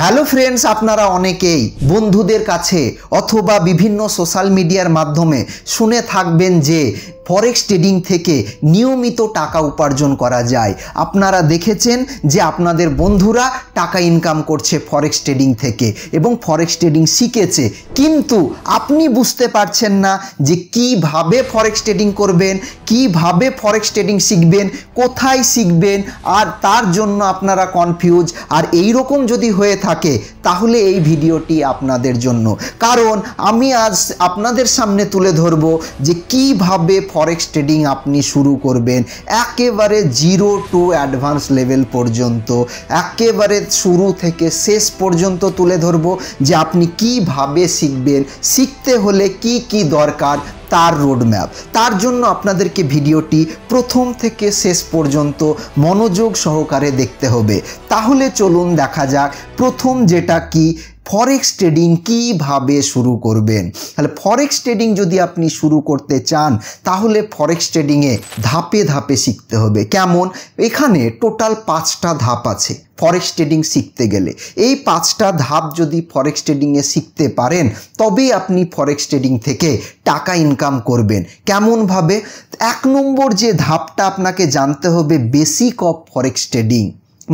Hello friends, আপনারা অনেকেই বন্ধুদের কাছে অথবা বিভিন্ন সোশ্যাল মিডিয়ার মাধ্যমে শুনে থাকবেন যে ফরেক্স ট্রেডিং থেকে নিয়মিত টাকা উপার্জন করা যায়। আপনারা দেখেছেন যে আপনাদের বন্ধুরা টাকা ইনকাম করছে ফরেক্স ট্রেডিং থেকে এবং ফরেক্স ট্রেডিং শিখেছে, কিন্তু আপনি বুঝতে পারছেন না যে কিভাবে ফরেক্স ট্রেডিং করবেন, কিভাবে ফরেক্স ট্রেডিং শিখবেন, কোথায় শিখবেন, আর তার জন্য আপনারা কনফিউজ। আর এই রকম যদি হয়ে থাকে তাহলে এই ভিডিওটি আপনাদের জন্য, কারণ আমি আজ আপনাদের সামনে তুলে ধরব যে কিভাবে ফরেক্স ট্রেডিং আপনি শুরু করবেন একেবারে জিরো টু অ্যাডভান্স লেভেল পর্যন্ত, একেবারে শুরু থেকে শেষ পর্যন্ত তুলে ধরব যে আপনি কিভাবে শিখবেন, শিখতে হলে কি কি দরকার তার রোডম্যাপ। তার জন্য আপনাদেরকে ভিডিওটি প্রথম থেকে শেষ পর্যন্ত মনোযোগ সহকারে দেখতে হবে। তাহলে চলুন দেখা যাক প্রথম যেটা কি, ফরেক্স ট্রেডিং কিভাবে শুরু করবেন। তাহলে ফরেক্স ট্রেডিং যদি আপনি শুরু করতে চান তাহলে ফরেক্স ট্রেডিংয়ে ধাপে ধাপে শিখতে হবে। কেমন? এখানে টোটাল 5টা ধাপ আছে ফরেক্স ট্রেডিং শিখতে গেলে। এই 5টা ধাপ যদি ফরেক্স ট্রেডিংয়ে শিখতে পারেন তবেই আপনি ফরেক্স ট্রেডিং থেকে টাকা ইনকাম করবেন। কেমনভাবে? 1 নম্বর যে ধাপটা আপনাকে জানতে হবে, বেসিক অফ ফরেক্স ট্রেডিং,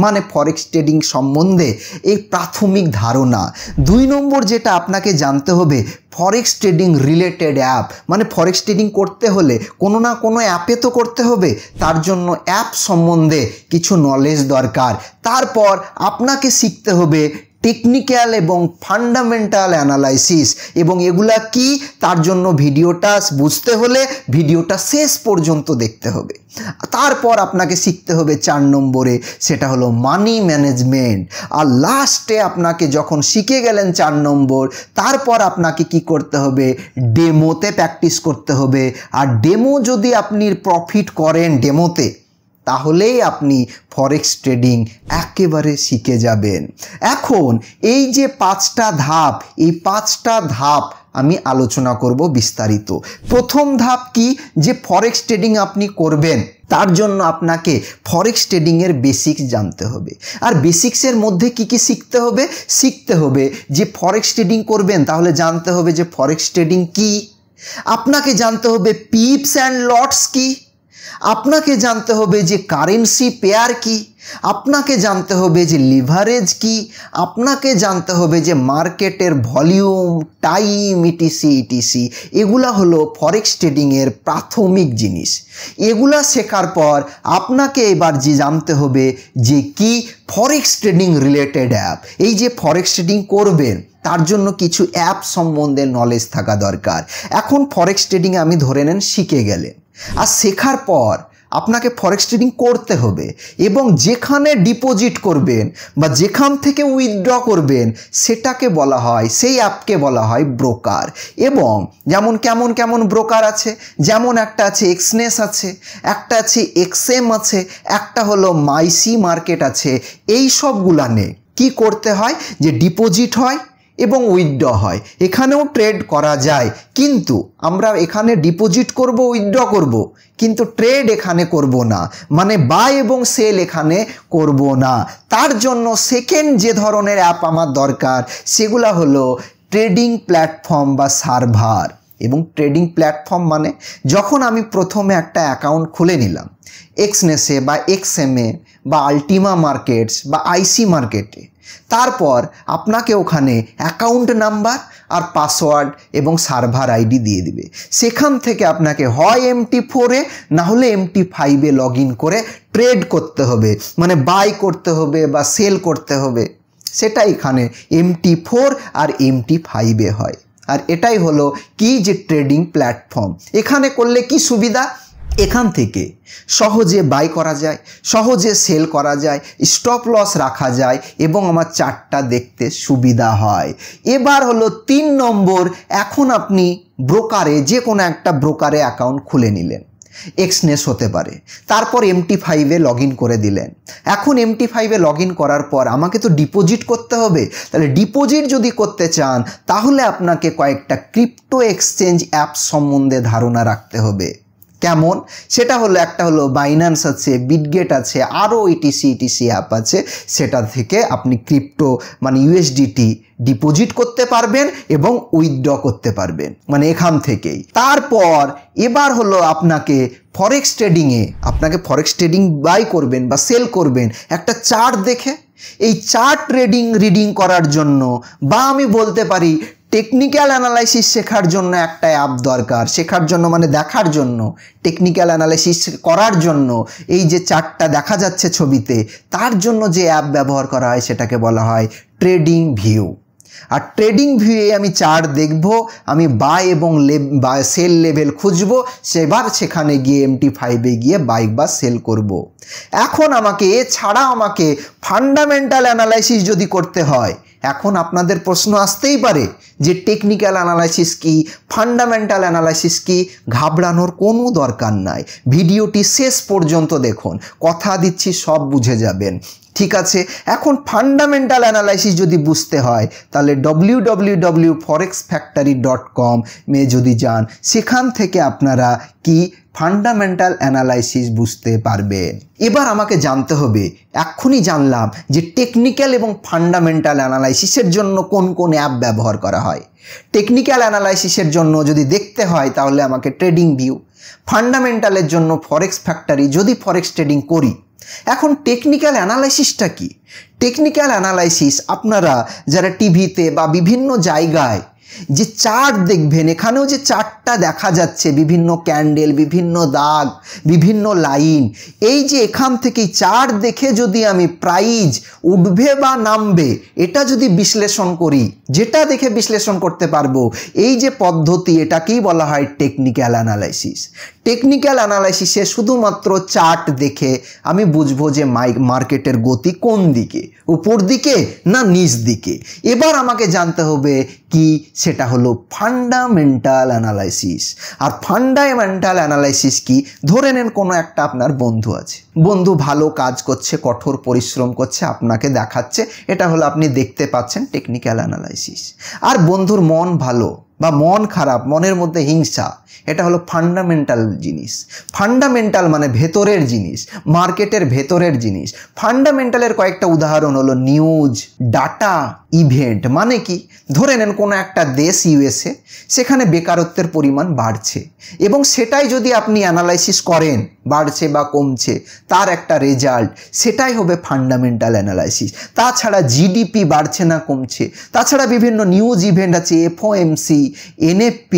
মানে ফরেক্স ট্রেডিং সম্বন্ধে এই প্রাথমিক ধারণা। 2 নম্বর যেটা আপনাকে জানতে হবে, ফরেক্স ট্রেডিং রিলেটেড অ্যাপ, মানে ফরেক্স ট্রেডিং করতে হলে কোনো না কোনো অ্যাপে তো করতে হবে, তার জন্য অ্যাপ সম্বন্ধে কিছু নলেজ দরকার। তারপর আপনাকে শিখতে হবে টেকনিক্যাল এবং ফান্ডামেন্টাল অ্যানালাইসিস, এবং এগুলা কি তার জন্য ভিডিওটা বুঝতে হলে ভিডিওটা শেষ পর্যন্ত দেখতে হবে। তারপর আপনাকে শিখতে হবে 4 নম্বরে, সেটা হলো মানি ম্যানেজমেন্ট। আর লাস্টে আপনাকে যখন শিখে গেলেন 4 নম্বর, তারপর আপনাকে কি করতে হবে, ডেমোতে প্র্যাকটিস করতে হবে। আর ডেমো যদি আপনি প্রফিট করেন ডেমোতে, তাহলেই আপনি ফরেক্স ট্রেডিং একেবারে শিখে যাবেন। এখন এই যে 5টা ধাপ, এই 5টা ধাপ আমি আলোচনা করব বিস্তারিত। প্রথম ধাপ কি, যে ফরেক্স ট্রেডিং আপনি করবেন তার জন্য আপনাকে ফরেক্স ট্রেডিংয়ের বেসিক্স জানতে হবে। আর বেসিক্সের মধ্যে কি কি শিখতে হবে? শিখতে হবে যে ফরেক্স ট্রেডিং করবেন তাহলে জানতে হবে যে ফরেক্স ট্রেডিং কি, আপনাকে জানতে হবে পিপস অ্যান্ড লটস কি, আপনাকে জানতে হবে যে কারেন্সি পেয়ার কি, আপনাকে জানতে হবে যে লিভারেজ কি, আপনাকে জানতে হবে যে মার্কেটের ভলিউম, টাইম, ইটিসি। এগুলা হলো ফরেক্স ট্রেডিংয়ের প্রাথমিক জিনিস। এগুলা শেখার পর আপনাকে এবার যে জানতে হবে যে কি ফরেক্স ট্রেডিং রিলেটেড অ্যাপ। এই যে ফরেক্স ট্রেডিং করবেন তার জন্য কিছু অ্যাপ সম্বন্ধে নলেজ থাকা দরকার। এখন ফরেক্স ট্রেডিং আমি ধরে নেন শিখে গেলেন, আর শেখার পর আপনাকে ফরেক্স ট্রেডিং করতে হবে এবং যেখানে ডিপোজিট করবেন বা যেখান থেকে উইথড্র করবেন সেটাকে বলা হয়, সেই অ্যাপকে বলা হয় ব্রোকার। এবং যেমন কেমন ব্রোকার আছে, যেমন একটা আছে এক্সনেস আছে, একটা আছে এক্সএম আছে, একটা হলো মাইসি মার্কেট আছে। এই সবগুলা নে কি করতে হয়, যে ডিপোজিট হয় এবং উইথড্র হয়। এখানেও ট্রেড করা যায়, কিন্তু আমরা এখানে ডিপোজিট করব, উইথড্র করব, কিন্তু ট্রেড এখানে করব না, মানে বাই এবং সেল এখানে করব না। তার জন্য সেকেন্ড যে ধরনের অ্যাপ আমার দরকার সেগুলা হলো ট্রেডিং প্ল্যাটফর্ম বা সার্ভার। এবং ট্রেডিং প্ল্যাটফর্ম মানে যখন আমি প্রথমে একটা অ্যাকাউন্ট খুলে নিলাম এক্সনেসে বা এক্সএমে বা আলটিমা মার্কেটস বা আইসি মার্কেটে, তারপর আপনাকে ওখানে অ্যাকাউন্ট নাম্বার আর পাসওয়ার্ড এবং সার্ভার আইডি দিয়ে দিবে। সেখান থেকে আপনাকে হয় MT4-এ না হলে MT5-এ লগ ইন করে ট্রেড করতে হবে, মানে বাই করতে হবে বা সেল করতে হবে। সেটা এখানে MT4 আর MT5-এ হয়। আর এটাই হলো কি, যে ট্রেডিং প্ল্যাটফর্ম। এখানে করলে কি সুবিধা, এখান থেকে সহজে বাই করা যায়, সহজে সেল করা যায়, স্টপ লস রাখা যায় এবং আমার চার্টটা দেখতে সুবিধা হয়। এবার হলো 3 নম্বর, এখন আপনি ব্রোকারে, যে কোনো একটা ব্রোকারে অ্যাকাউন্ট খুলে নিলেন, এক্সনেস হতে পারে, তারপর MT5-এ লগ ইন করে দিলেন। এখন MT5-এ লগ ইন করার পর আমাকে তো ডিপোজিট করতে হবে। তাহলে ডিপোজিট যদি করতে চান তাহলে আপনাকে কয়েকটা ক্রিপ্টো এক্সচেঞ্জ অ্যাপ সম্বন্ধে ধারণা রাখতে হবে। কেমন, সেটা হলো একটা হলো বাইন্যান্স আছে, বিটগেট আছে, আরও ইটিসি অ্যাপ আছে। সেটা থেকে আপনি ক্রিপ্টো মানে ইউএসডিটি ডিপোজিট করতে পারবেন এবং উইথড্র করতে পারবেন, মানে এখান থেকেই। তারপর এবার হলো আপনাকে ফরেক্স ট্রেডিং বাই করবেন বা সেল করবেন একটা চার্ট দেখে। এই চার্ট রিডিং করার জন্য বা আমি বলতে পারি টেকনিক্যাল অ্যানালাইসিস শেখার জন্য একটা অ্যাপ দরকার। শেখার জন্য মানে দেখার জন্য, টেকনিক্যাল অ্যানালাইসিস করার জন্য এই যে চার্টটা দেখা যাচ্ছে ছবিতে, তার জন্য যে অ্যাপ ব্যবহার করা হয় সেটাকে বলা হয় ট্রেডিং ভিউ। আর ট্রেডিং ভিউয়ে আমি চার্ট দেখব, আমি বাই এবং সেল লেভেল খুঁজব, সেবার সেখানে গিয়ে MT5-এ গিয়ে বাই বা সেল করব। এখন আমাকে এছাড়া আমাকে ফান্ডামেন্টাল অ্যানালাইসিস যদি করতে হয়, এখন আপনাদের প্রশ্ন আসতেই পারে যে টেকনিক্যাল অ্যানালাইসিস কি, ফান্ডামেন্টাল অ্যানালাইসিস কি। ঘাবড়ানোর কোনো দরকার নাই, ভিডিওটি শেষ পর্যন্ত দেখুন, কথা দিচ্ছি সব বুঝে যাবেন। ঠিক আছে, এখন ফান্ডামেন্টাল অ্যানালাইসিস যদি বুঝতে হয় তাহলে www.forexfactory.com যদি যান, সেখান থেকে আপনারা কি ফান্ডামেন্টাল অ্যানালাইসিস বুঝতে পারবেন। এবার আমাকে জানতে হবে, এক্ষুনি জানলাম যে টেকনিক্যাল এবং ফান্ডামেন্টাল অ্যানালাইসিসের জন্য কোন কোন অ্যাপ ব্যবহার করা হয়। টেকনিক্যাল অ্যানালাইসিসের জন্য যদি দেখতে হয় তাহলে আমাকে ট্রেডিং ভিউ, ফান্ডামেন্টালের জন্য ফরেক্স ফ্যাক্টরি যদি ফরেক্স ট্রেডিং করি। এখন টেকনিক্যাল অ্যানালাইসিসটা কি? টেকনিক্যাল অ্যানালাইসিস আপনারা যারা টিভিতে বা বিভিন্ন জায়গায় যে চার্ট দেখবেন, এখানেও যে চার্টটা দেখা যাচ্ছে, বিভিন্ন ক্যান্ডেল, বিভিন্ন দাগ, বিভিন্ন লাইন, এই যে এখান থেকে চার্ট দেখে যদি আমি প্রাইস উঠবে বা নামবে এটা যদি বিশ্লেষণ করি, যেটা দেখে বিশ্লেষণ করতে পারবো, এই যে পদ্ধতি, এটাকেই বলা হয় টেকনিক্যাল অ্যানালাইসিস। টেকনিক্যাল অ্যানালাইসিসে শুধুমাত্র চার্ট দেখে আমি বুঝবো যে মার্কেটের গতি কোন দিকে, উপর দিকে না নিচ দিকে। এবার আমাকে জানতে হবে কি, সেটা হলো ফান্ডামেন্টাল অ্যানালাইসিস। আর ফান্ডামেন্টাল অ্যানালাইসিস কি? ধরে নেন কোনো একটা আপনার বন্ধু আছে, বন্ধু ভালো কাজ করছে, কঠোর পরিশ্রম করছে, আপনাকে দেখাচ্ছে, এটা হলো আপনি দেখতে পাচ্ছেন টেকনিক্যাল অ্যানালাইসিস। আর বন্ধুর মন ভালো বা মন খারাপ, মনের মধ্যে হিংসা, এটা হলো ফান্ডামেন্টাল জিনিস। ফান্ডামেন্টাল মানে ভেতরের জিনিস, মার্কেটের ভেতরের জিনিস। ফান্ডামেন্টালের কয়েকটা উদাহরণ হলো নিউজ, ডাটা, ইভেন্ট। মানে কি, ধরে নেন কোনো একটা দেশ USA, সেখানে বেকারত্বের পরিমাণ বাড়ছে এবং সেটাই যদি আপনি অ্যানালাইসিস করেন বাড়ছে বা কমছে, তার একটা রেজাল্ট, সেটাই হবে ফান্ডামেন্টাল অ্যানালাইসিস। তাছাড়া জিডিপি বাড়ছে না কমছে, তাছাড়া বিভিন্ন নিউজ ইভেন্ট আছে, FOMC, NFP,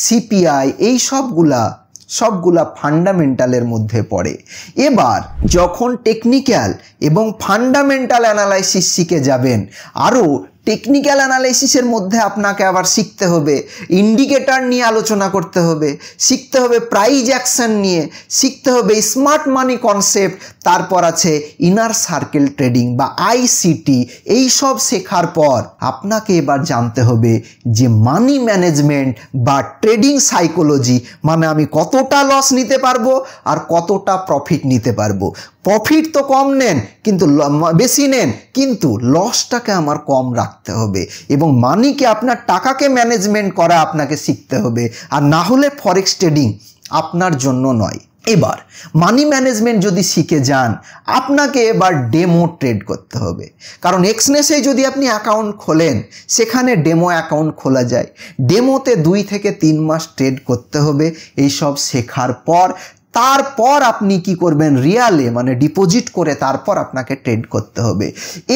CPI, এই সবগুলা ফান্ডামেন্টালের মধ্যে পড়ে। এবার যখন টেকনিক্যাল এবং ফান্ডামেন্টাল অ্যানালাইসিস শিখে যাবেন, আরও টেকনিক্যাল অ্যানালাইসিসের মধ্যে আপনাকে আবার শিখতে হবে ইন্ডিকেটর নিয়ে আলোচনা করতে হবে, শিখতে হবে প্রাইস অ্যাকশন নিয়ে, শিখতে হবে স্মার্ট মানি কনসেপ্ট, তারপর আছে ইনার সার্কেল ট্রেডিং বা ICT। এই সব শেখার পর আপনাকে এবার জানতে হবে যে মানি ম্যানেজমেন্ট বা ট্রেডিং সাইকোলজি, মানে আমি কতটা লস নিতে পারবো আর কতটা প্রফিট নিতে পারবো। প্রফিট তো কম নেন কিন্তু বেশি নেন, কিন্তু লসটাকে আমার কম রাখতে হবে এবং মানিকে, আপনার টাকাকে ম্যানেজমেন্ট করা আপনাকে শিখতে হবে, আর না হলে ফরেক্স ট্রেডিং আপনার জন্য নয়। এবার মানি ম্যানেজমেন্ট যদি শিখে যান, আপনাকে এবার ডেমো ট্রেড করতে হবে, কারণ এক্সনেসে যদি আপনি অ্যাকাউন্ট খোলেন, সেখানে ডেমো অ্যাকাউন্ট খোলা যায়। ডেমোতে 2 থেকে 3 মাস ট্রেড করতে হবে। এইসব শেখার পর তারপর আপনি কি করবেন, রিয়ালে মানে ডিপোজিট করে তারপর আপনাকে ট্রেড করতে হবে।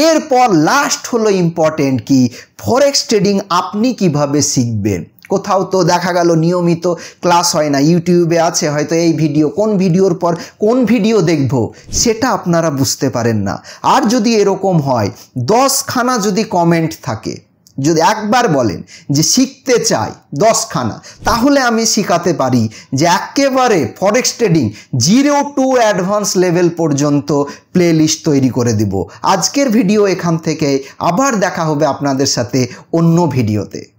এরপর লাস্ট হলো ইম্পর্টেন্ট কি, ফরেক্স ট্রেডিং আপনি কিভাবে শিখবেন। কোথাও তো দেখা গেল নিয়মিত ক্লাস হয় না, ইউটিউবে আছে হয়তো এই ভিডিও, কোন ভিডিওর পর কোন ভিডিও দেখব সেটা আপনারা বুঝতে পারেন না। আর যদি এরকম হয় 10খানা যদি কমেন্ট থাকে, যদি একবার বলেন যে শিখতে চাই 10খানা, তাহলে আমি শেখাতে পারি যে একেবারে forex trading 0 to advance level পর্যন্ত প্লেলিস্ট তৈরি করে দিব। আজকের ভিডিও এখান থেকে, আবার দেখা হবে আপনাদের সাথে অন্য ভিডিওতে।